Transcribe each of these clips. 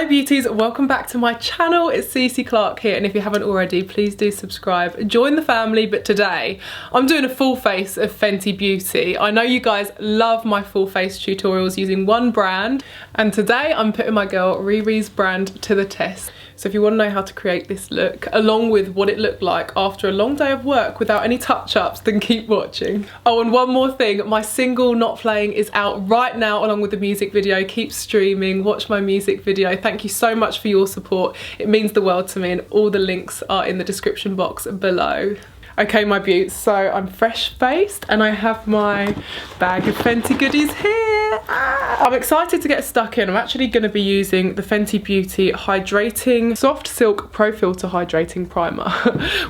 Hi beauties, welcome back to my channel. It's Clarke here, and if you haven't already, please do subscribe, join the family. But today I'm doing a full face of Fenty Beauty. I know you guys love my full face tutorials using one brand, and today I'm putting my girl Riri's brand to the test. So if you want to know how to create this look, along with what it looked like after a long day of work without any touch-ups, then keep watching. Oh, and one more thing, my single Not Playing is out right now along with the music video. Keep streaming, watch my music video. Thank you so much for your support. It means the world to me, and all the links are in the description box below. Okay, my beauts, so I'm fresh-faced and I have my bag of Fenty goodies here. I'm excited to get stuck in. I'm actually going to be using the Fenty Beauty Hydrating Soft Silk Pro Filter Hydrating Primer,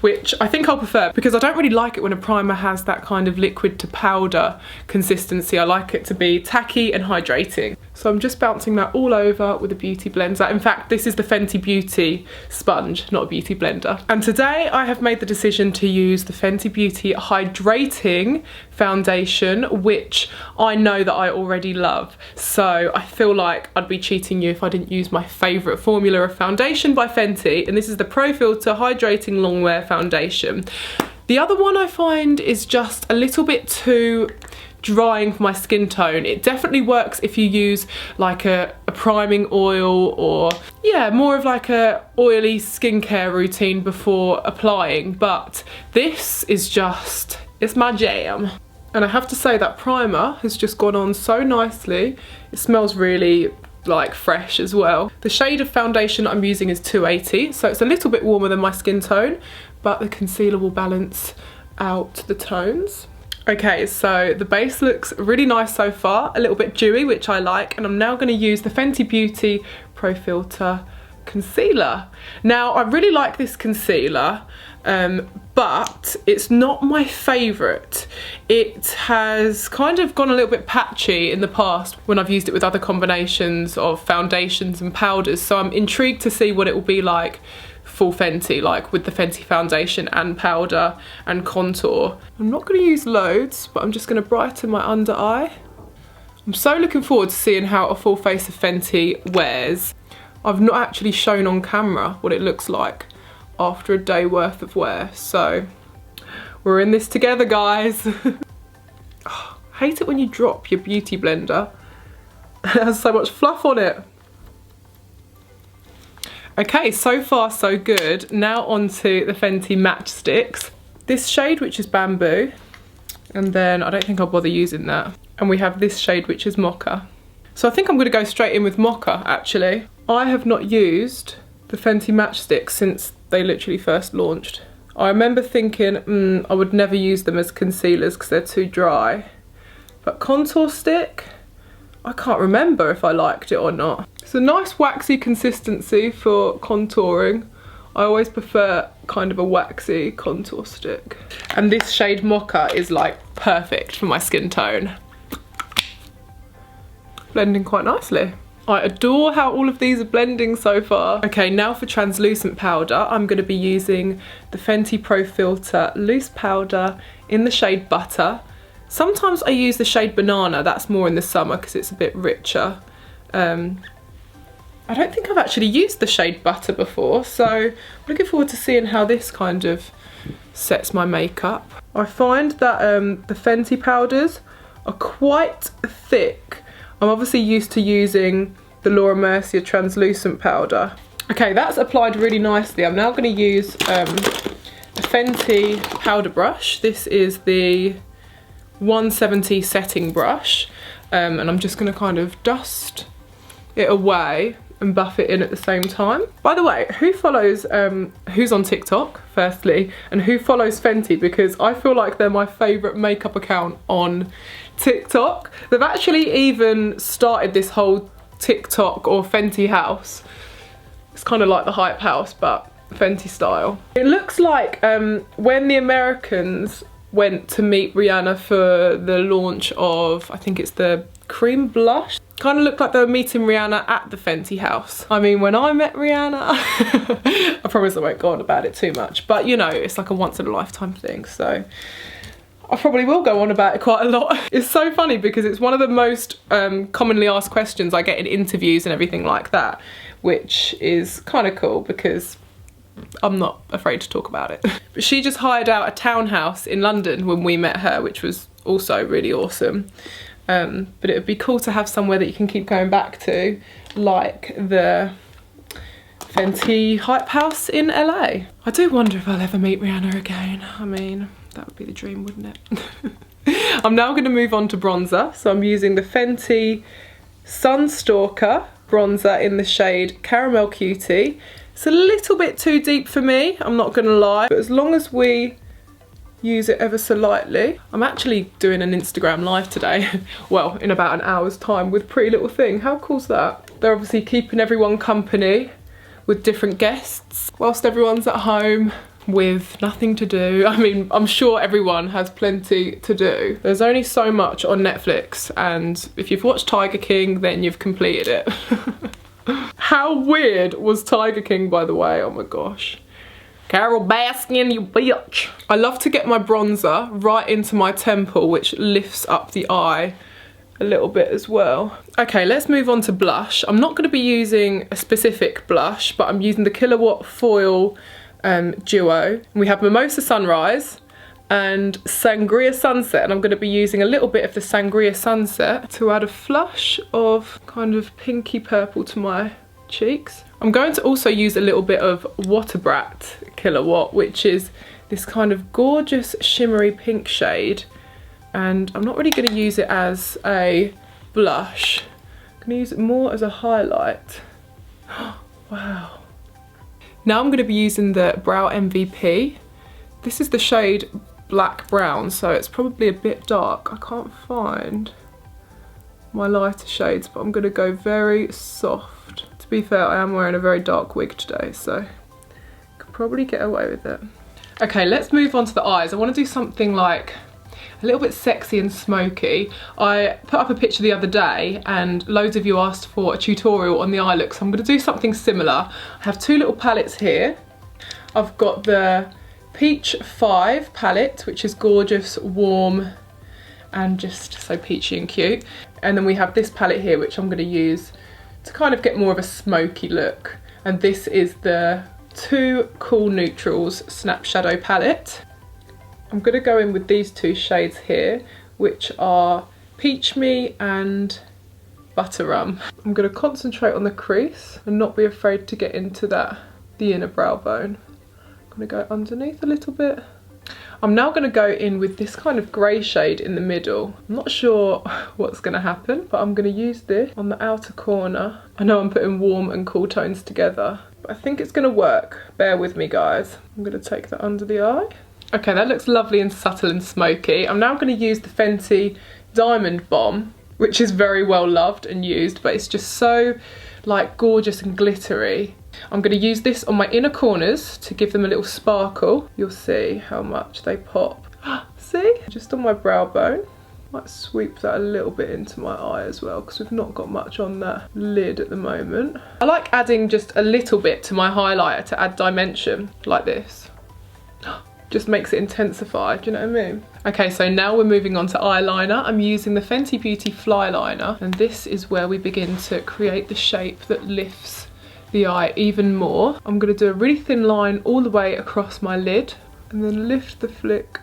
which I think I'll prefer because I don't really like it when a primer has that kind of liquid to powder consistency. I like it to be tacky and hydrating. So I'm just bouncing that all over with a beauty blender. In fact, this is the Fenty Beauty sponge, not a beauty blender. And today I have made the decision to use the Fenty Beauty Hydrating Foundation, which I know that I already love. So I feel like I'd be cheating you if I didn't use my favourite formula of foundation by Fenty, and this is the Pro Filter Hydrating Longwear Foundation. The other one I find is just a little bit too drying for my skin tone. It definitely works if you use like a priming oil, or yeah, more of like a oily skincare routine before applying, but this is just, it's my jam. And I have to say that primer has just gone on so nicely. It smells really like fresh as well. The shade of foundation I'm using is 280, so it's a little bit warmer than my skin tone, but the concealer will balance out the tones. Okay, so the base looks really nice so far, a little bit dewy, which I like, and I'm now going to use the Fenty Beauty Pro Filter Concealer. Now, I really like this concealer, but it's not my favourite. It has kind of gone a little bit patchy in the past when I've used it with other combinations of foundations and powders, so I'm intrigued to see what it will be like full Fenty, like with the Fenty foundation and powder and contour. I'm not going to use loads, but I'm just going to brighten my under eye. I'm so looking forward to seeing how a full face of Fenty wears. I've not actually shown on camera what it looks like after a day worth of wear, so we're in this together, guys. Oh, I hate it when you drop your beauty blender. It has so much fluff on it. Okay, so far so good. Now onto the Fenty Matchsticks. This shade, which is Bamboo, and then I don't think I'll bother using that. And we have this shade, which is Mocha. So I think I'm going to go straight in with Mocha, actually. I have not used the Fenty Matchsticks since they literally first launched. I remember thinking, I would never use them as concealers because they're too dry. But contour stick, I can't remember if I liked it or not. It's a nice waxy consistency for contouring. I always prefer kind of a waxy contour stick. And this shade Mocha is like perfect for my skin tone. Blending quite nicely. I adore how all of these are blending so far. Okay, now for translucent powder, I'm going to be using the Fenty Pro Filter Loose Powder in the shade Butter. Sometimes I use the shade Banana, that's more in the summer because it's a bit richer. I don't think I've actually used the shade Butter before, so I'm looking forward to seeing how this kind of sets my makeup. I find that the Fenty powders are quite thick. I'm obviously used to using the Laura Mercier translucent powder. Okay, that's applied really nicely. I'm now going to use a Fenty powder brush. This is the 170 setting brush, and I'm just going to kind of dust it away and buff it in at the same time. By the way, who follows, who's on TikTok, firstly, and who follows Fenty? Because I feel like they're my favourite makeup account on TikTok. They've actually even started this whole TikTok or Fenty house. It's kind of like the Hype House, but Fenty style. It looks like when the Americans went to meet Rihanna for the launch of, I think it's the cream blush. Kind of looked like they were meeting Rihanna at the Fenty house. I mean, when I met Rihanna, I promise I won't go on about it too much, but you know, it's like a once in a lifetime thing, so I probably will go on about it quite a lot. It's so funny because it's one of the most commonly asked questions I get in interviews and everything like that. which is kind of cool because I'm not afraid to talk about it. But she just hired out a townhouse in London when we met her, which was also really awesome. But it would be cool to have somewhere that you can keep going back to, like the Fenty Hype House in LA. I do wonder if I'll ever meet Rihanna again. I mean, that would be the dream, wouldn't it? I'm now going to move on to bronzer. So I'm using the Fenty Sunstalker bronzer in the shade Caramel Cutie. It's a little bit too deep for me, I'm not going to lie, but as long as we use it ever so lightly. I'm actually doing an Instagram live today, well, in about an hour's time, with Pretty Little Thing. How cool's that? They're obviously keeping everyone company with different guests whilst everyone's at home with nothing to do. I mean, I'm sure everyone has plenty to do. There's only so much on Netflix, and if you've watched Tiger King, then you've completed it. How weird was Tiger King, by the way? Oh my gosh. Carol Baskin, you bitch. I love to get my bronzer right into my temple, which lifts up the eye a little bit as well. Okay, let's move on to blush. I'm not going to be using a specific blush, but I'm using the Kilowatt Foil Duo. And we have Mimosa Sunrise and Sangria Sunset, and I'm going to be using a little bit of the Sangria Sunset to add a flush of kind of pinky purple to my cheeks. I'm going to also use a little bit of Water Brat Kilowatt, which is this kind of gorgeous shimmery pink shade, and I'm not really going to use it as a blush. I'm going to use it more as a highlight. Wow. Now I'm going to be using the Brow MVP. This is the shade Black Brown, so it's probably a bit dark. I can't find my lighter shades, but I'm going to go very soft. To be fair, I am wearing a very dark wig today, so I could probably get away with it. Okay, let's move on to the eyes. I want to do something like a little bit sexy and smoky. I put up a picture the other day and loads of you asked for a tutorial on the eye look, so I'm going to do something similar. I have two little palettes here. I've got the Peach 5 palette, which is gorgeous, warm, and just so peachy and cute. And then we have this palette here, which I'm going to use to kind of get more of a smoky look. And this is the Too Cool Neutrals Snap Shadow palette. I'm going to go in with these two shades here, which are Peach Me and Butter Rum. I'm going to concentrate on the crease and not be afraid to get into the inner brow bone. I'm going to go underneath a little bit. I'm now going to go in with this kind of grey shade in the middle. I'm not sure what's going to happen, but I'm going to use this on the outer corner. I know I'm putting warm and cool tones together, but I think it's going to work. Bear with me, guys. I'm going to take that under the eye. Okay, that looks lovely and subtle and smoky. I'm now going to use the Fenty Diamond Bomb, which is very well loved and used, but it's just so like gorgeous and glittery. I'm going to use this on my inner corners to give them a little sparkle. You'll see how much they pop. See? Just on my brow bone. Might sweep that a little bit into my eye as well, because we've not got much on that lid at the moment. I like adding just a little bit to my highlighter to add dimension, like this. Just makes it intensify, do you know what I mean? Okay, so now we're moving on to eyeliner. I'm using the Fenty Beauty Fly Liner, and this is where we begin to create the shape that lifts the eye even more. I'm going to do a really thin line all the way across my lid, and then lift the flick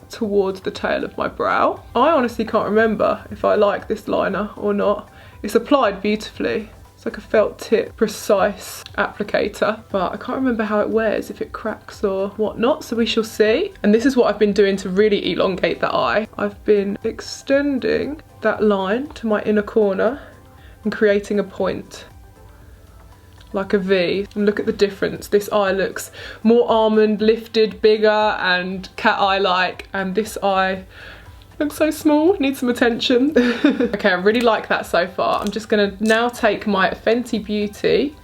towards the tail of my brow. I honestly can't remember if I like this liner or not. It's applied beautifully. It's like a felt tip, precise applicator, but I can't remember how it wears, if it cracks or whatnot, so we shall see. And this is what I've been doing to really elongate the eye. I've been extending that line to my inner corner and creating a point, like a V. And look at the difference. This eye looks more almond, lifted, bigger, and cat eye-like, and this eye looks so small, needs some attention. Okay, I really like that so far. I'm just gonna now take my Fenty Beauty,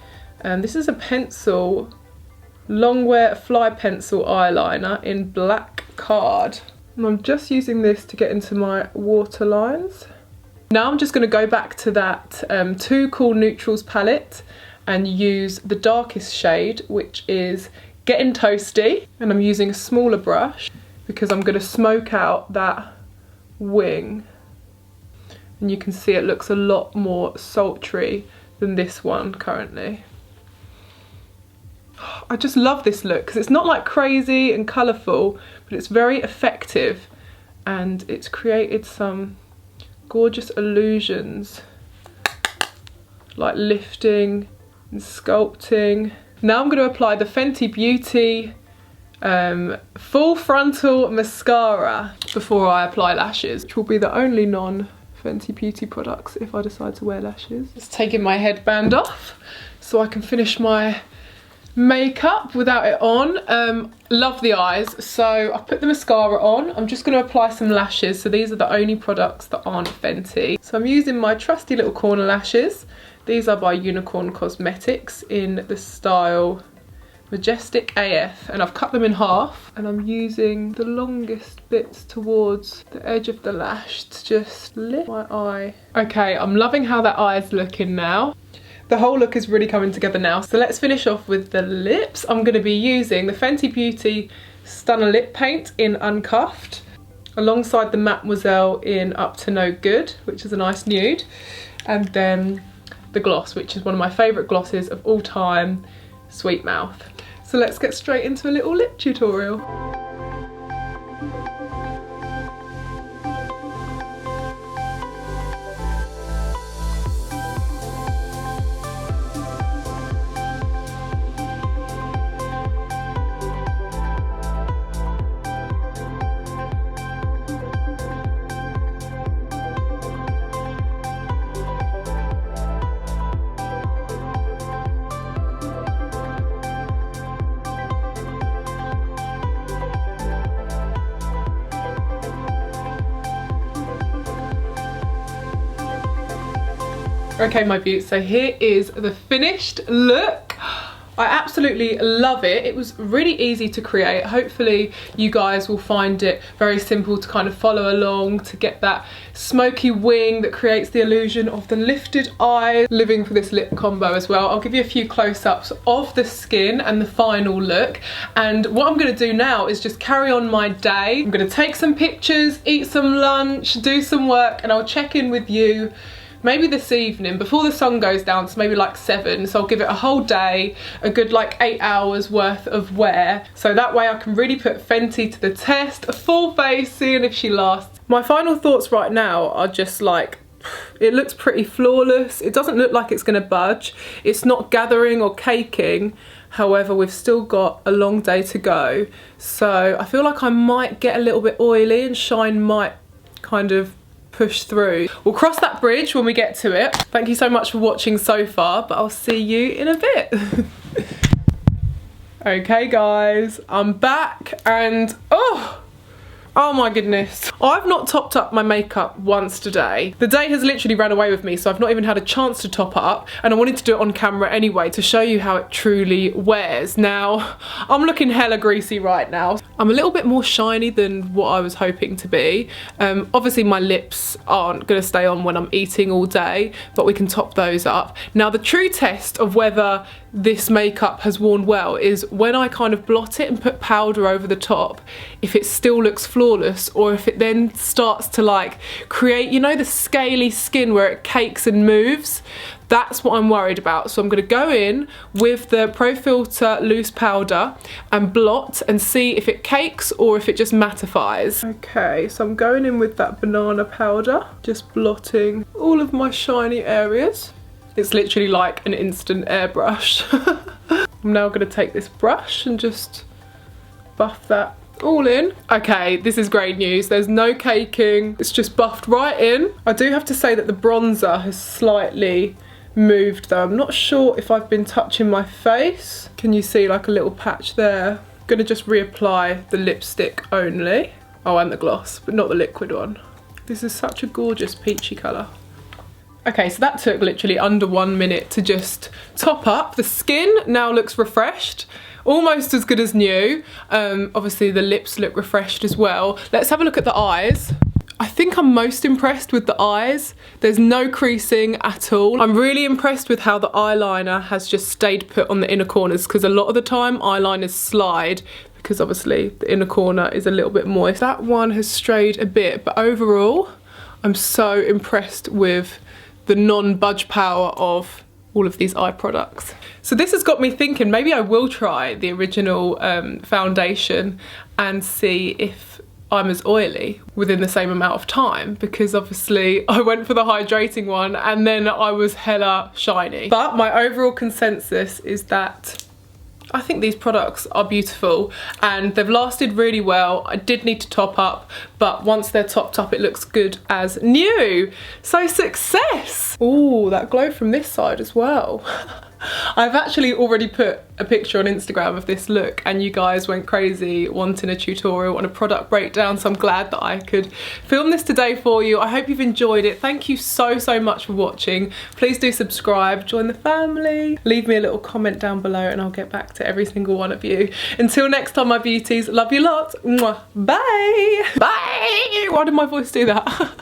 and this is a pencil, Longwear Fly Pencil eyeliner in Black Card. And I'm just using this to get into my water lines. Now I'm just gonna go back to that Too Cool Neutrals palette and use the darkest shade, which is Getting Toasty. And I'm using a smaller brush because I'm gonna smoke out that wing, and you can see it looks a lot more sultry than this one currently. I just love this look because it's not like crazy and colourful, but it's very effective and it's created some gorgeous illusions, like lifting and sculpting. Now I'm going to apply the Fenty Beauty Full Frontal Mascara before I apply lashes, which will be the only non-Fenty Beauty products if I decide to wear lashes. Just taking my headband off so I can finish my makeup without it on. Love the eyes, so I put the mascara on. I'm just going to apply some lashes, so these are the only products that aren't Fenty. So I'm using my trusty little corner lashes. These are by Unicorn Cosmetics in the style Majestic AF, and I've cut them in half, and I'm using the longest bits towards the edge of the lash to just lift my eye. Okay, I'm loving how that eye is looking now. The whole look is really coming together now. So let's finish off with the lips. I'm going to be using the Fenty Beauty Stunner Lip Paint in Uncuffed, alongside the Mademoiselle in Up to No Good, which is a nice nude, and then the gloss, which is one of my favourite glosses of all time, Sweet Mouth. So let's get straight into a little lip tutorial. Okay, my beauties, so here is the finished look. I absolutely love it. It was really easy to create. Hopefully you guys will find it very simple to kind of follow along, to get that smoky wing that creates the illusion of the lifted eye. Living for this lip combo as well. I'll give you a few close-ups of the skin and the final look. And what I'm going to do now is just carry on my day. I'm going to take some pictures, eat some lunch, do some work, and I'll check in with you maybe this evening before the sun goes down, so maybe like 7. So I'll give it a whole day, a good like 8 hours worth of wear, so that way I can really put Fenty to the test, a full face, seeing if she lasts. My final thoughts right now are just like, it looks pretty flawless. It doesn't look like it's going to budge. It's not gathering or caking. However, we've still got a long day to go, so I feel like I might get a little bit oily and shine might kind of push through. We'll cross that bridge when we get to it. Thank you so much for watching so far, but I'll see you in a bit. Okay guys, I'm back and oh my goodness. I've not topped up my makeup once today. The day has literally ran away with me, so I've not even had a chance to top up, and I wanted to do it on camera anyway to show you how it truly wears. Now, I'm looking hella greasy right now. I'm a little bit more shiny than what I was hoping to be. Obviously my lips aren't gonna stay on when I'm eating all day, but we can top those up. Now the true test of whether this makeup has worn well is when I kind of blot it and put powder over the top, if it still looks flawless, or if it then starts to like create, you know, the scaly skin where it cakes and moves. That's what I'm worried about. So I'm going to go in with the Pro Filter loose powder and blot and see if it cakes or if it just mattifies. Okay, so I'm going in with that banana powder, just blotting all of my shiny areas. It's literally like an instant airbrush. I'm now going to take this brush and just buff that all in. Okay, this is great news. There's no caking. It's just buffed right in. I do have to say that the bronzer has slightly moved though. I'm not sure if I've been touching my face. Can you see like a little patch there? I'm going to just reapply the lipstick only. Oh, and the gloss, but not the liquid one. This is such a gorgeous peachy colour. Okay, so that took literally under 1 minute to just top up. The skin now looks refreshed, almost as good as new. Obviously the lips look refreshed as well. Let's have a look at the eyes. I think I'm most impressed with the eyes. There's no creasing at all. I'm really impressed with how the eyeliner has just stayed put on the inner corners, because a lot of the time eyeliners slide because obviously the inner corner is a little bit moist. That one has strayed a bit, but overall I'm so impressed with the non-budge power of all of these eye products. So this has got me thinking maybe I will try the original foundation and see if I'm as oily within the same amount of time, because obviously I went for the hydrating one and then I was hella shiny. But my overall consensus is that I think these products are beautiful and they've lasted really well. I did need to top up, but once they're topped up, it looks good as new. So success! Ooh, that glow from this side as well. I've actually already put a picture on Instagram of this look and you guys went crazy wanting a tutorial on a product breakdown, so I'm glad that I could film this today for you. I hope you've enjoyed it. Thank you so much for watching. Please do subscribe, join the family, leave me a little comment down below and I'll get back to every single one of you. Until next time, my beauties, love you lots. Mwah. Bye! Bye! Why did my voice do that?